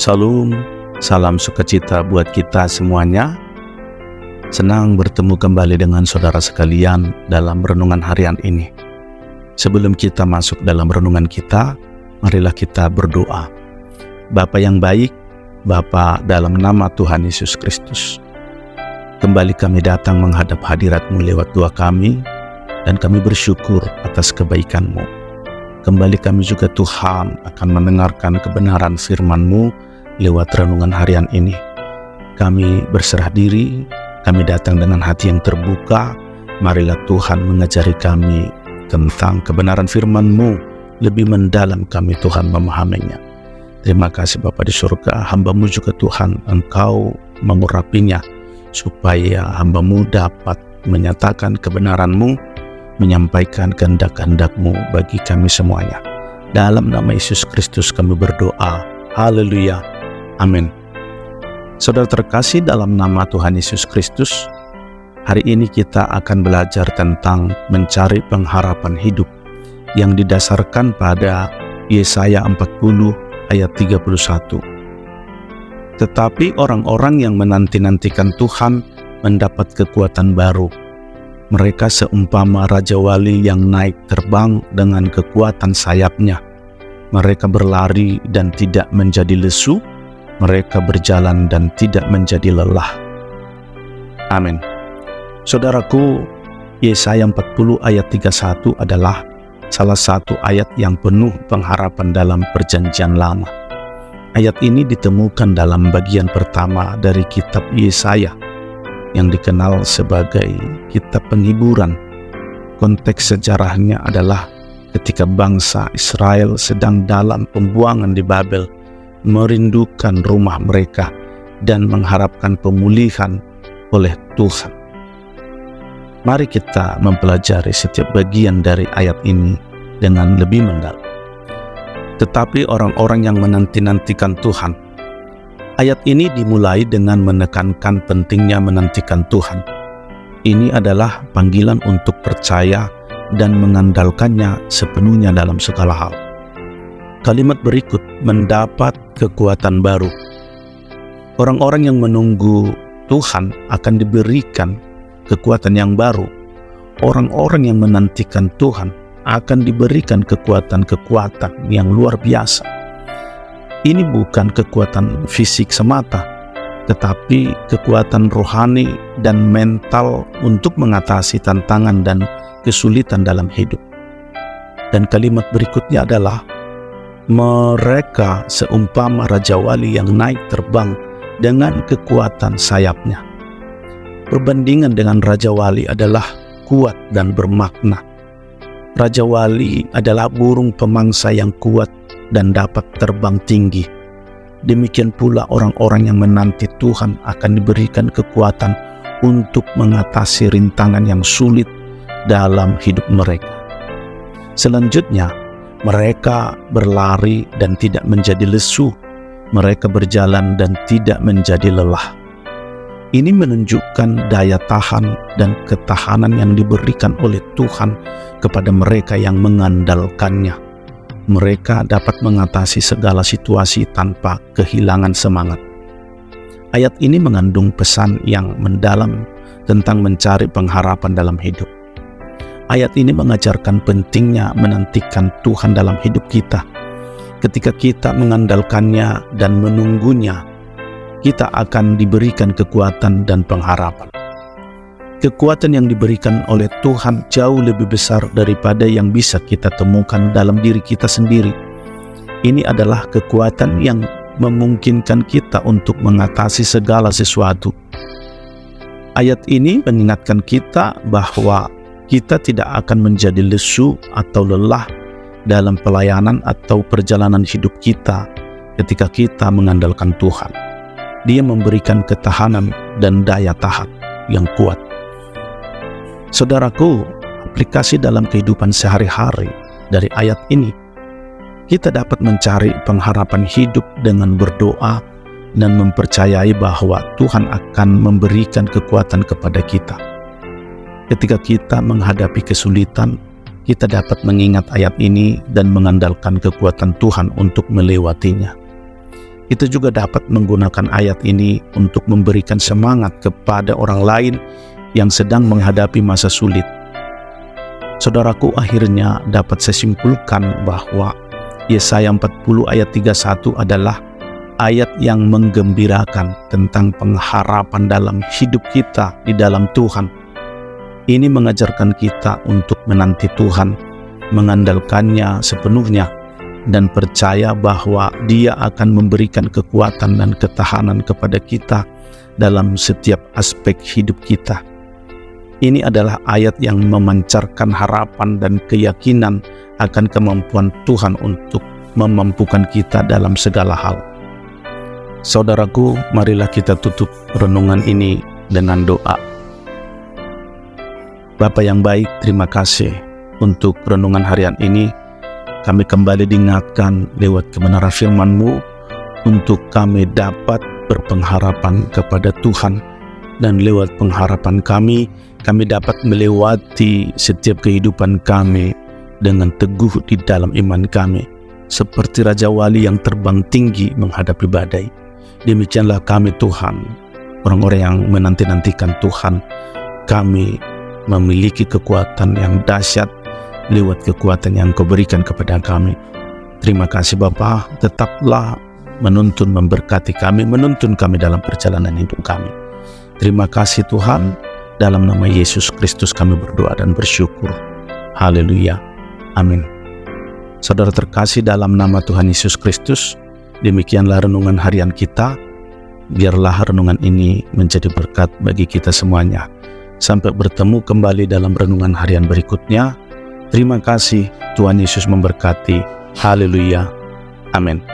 Shalom, salam sukacita buat kita semuanya. Senang bertemu kembali dengan saudara sekalian dalam renungan harian ini. Sebelum kita masuk dalam renungan kita, marilah kita berdoa. Bapa yang baik, Bapa dalam nama Tuhan Yesus Kristus, kembali kami datang menghadap hadirat-Mu lewat doa kami, dan kami bersyukur atas kebaikan-Mu. Kembali kami juga Tuhan akan mendengarkan kebenaran firman-Mu lewat renungan harian ini. Kami berserah diri, kami datang dengan hati yang terbuka. Marilah Tuhan mengajari kami tentang kebenaran firman-Mu lebih mendalam, kami Tuhan memahaminya. Terima kasih Bapa di surga, hamba-Mu juga Tuhan, Engkau mengurapinya supaya hamba-Mu dapat menyatakan kebenaran-Mu, menyampaikan kehendak-kehendak-Mu bagi kami semuanya. Dalam nama Yesus Kristus kami berdoa. Haleluya. Amin. Saudara terkasih dalam nama Tuhan Yesus Kristus, hari ini kita akan belajar tentang mencari pengharapan hidup yang didasarkan pada Yesaya 40 ayat 31. Tetapi orang-orang yang menanti-nantikan Tuhan mendapat kekuatan baru. Mereka seumpama Raja Wali yang naik terbang dengan kekuatan sayapnya. Mereka berlari dan tidak menjadi lesu. Mereka berjalan dan tidak menjadi lelah. Amin. Saudaraku, Yesaya 40 ayat 31 adalah salah satu ayat yang penuh pengharapan dalam Perjanjian Lama. Ayat ini ditemukan dalam bagian pertama dari kitab Yesaya, yang dikenal sebagai kitab penghiburan. Konteks sejarahnya adalah ketika bangsa Israel sedang dalam pembuangan di Babel, merindukan rumah mereka dan mengharapkan pemulihan oleh Tuhan. Mari kita mempelajari setiap bagian dari ayat ini dengan lebih mendalam. Tetapi orang-orang yang menanti-nantikan Tuhan, ayat ini dimulai dengan menekankan pentingnya menantikan Tuhan. Ini adalah panggilan untuk percaya dan mengandalkannya sepenuhnya dalam segala hal. Kalimat berikut mendapat kekuatan baru. Orang-orang yang menunggu Tuhan akan diberikan kekuatan yang baru. Orang-orang yang menantikan Tuhan akan diberikan kekuatan-kekuatan yang luar biasa. Ini bukan kekuatan fisik semata, tetapi kekuatan rohani dan mental untuk mengatasi tantangan dan kesulitan dalam hidup. Dan kalimat berikutnya adalah, mereka seumpama Raja Wali yang naik terbang dengan kekuatan sayapnya. Perbandingan dengan Raja Wali adalah kuat dan bermakna. Raja Wali adalah burung pemangsa yang kuat dan dapat terbang tinggi. Demikian pula orang-orang yang menanti Tuhan akan diberikan kekuatan untuk mengatasi rintangan yang sulit dalam hidup mereka. Selanjutnya, mereka berlari dan tidak menjadi lesu. Mereka berjalan dan tidak menjadi lelah. Ini menunjukkan daya tahan dan ketahanan yang diberikan oleh Tuhan kepada mereka yang mengandalkannya. Mereka dapat mengatasi segala situasi tanpa kehilangan semangat. Ayat ini mengandung pesan yang mendalam tentang mencari pengharapan dalam hidup. Ayat ini mengajarkan pentingnya menantikan Tuhan dalam hidup kita. Ketika kita mengandalkannya dan menunggunya, kita akan diberikan kekuatan dan pengharapan. Kekuatan yang diberikan oleh Tuhan jauh lebih besar daripada yang bisa kita temukan dalam diri kita sendiri. Ini adalah kekuatan yang memungkinkan kita untuk mengatasi segala sesuatu. Ayat ini mengingatkan kita bahwa kita tidak akan menjadi lesu atau lelah dalam pelayanan atau perjalanan hidup kita ketika kita mengandalkan Tuhan. Dia memberikan ketahanan dan daya tahan yang kuat. Saudaraku, aplikasi dalam kehidupan sehari-hari dari ayat ini, kita dapat mencari pengharapan hidup dengan berdoa dan mempercayai bahwa Tuhan akan memberikan kekuatan kepada kita. Ketika kita menghadapi kesulitan, kita dapat mengingat ayat ini dan mengandalkan kekuatan Tuhan untuk melewatinya. Kita juga dapat menggunakan ayat ini untuk memberikan semangat kepada orang lain yang sedang menghadapi masa sulit. Saudaraku, akhirnya dapat saya simpulkan bahwa Yesaya 40 ayat 31 adalah ayat yang menggembirakan tentang pengharapan dalam hidup kita di dalam Tuhan. Ini mengajarkan kita untuk menanti Tuhan, mengandalkannya sepenuhnya, dan percaya bahwa Dia akan memberikan kekuatan dan ketahanan kepada kita dalam setiap aspek hidup kita. Ini adalah ayat yang memancarkan harapan dan keyakinan akan kemampuan Tuhan untuk memampukan kita dalam segala hal. Saudaraku, marilah kita tutup renungan ini dengan doa. Bapa yang baik, terima kasih untuk renungan harian ini. Kami kembali diingatkan lewat kebenaran firman-Mu untuk kami dapat berpengharapan kepada Tuhan, dan lewat pengharapan kami dapat melewati setiap kehidupan kami dengan teguh di dalam iman kami, seperti Raja Wali yang terbang tinggi menghadapi badai. Demikianlah kami Tuhan, orang-orang yang menanti-nantikan Tuhan. Kami memiliki kekuatan yang dahsyat lewat kekuatan yang Kau berikan kepada kami. Terima kasih Bapa, tetaplah menuntun, memberkati kami, menuntun kami dalam perjalanan hidup kami. Terima kasih Tuhan, dalam nama Yesus Kristus kami berdoa dan bersyukur. Haleluya, amin. Saudara terkasih dalam nama Tuhan Yesus Kristus, demikianlah renungan harian kita. Biarlah renungan ini menjadi berkat bagi kita semuanya. Sampai bertemu kembali dalam renungan harian berikutnya. Terima kasih, Tuhan Yesus memberkati. Haleluya, amin.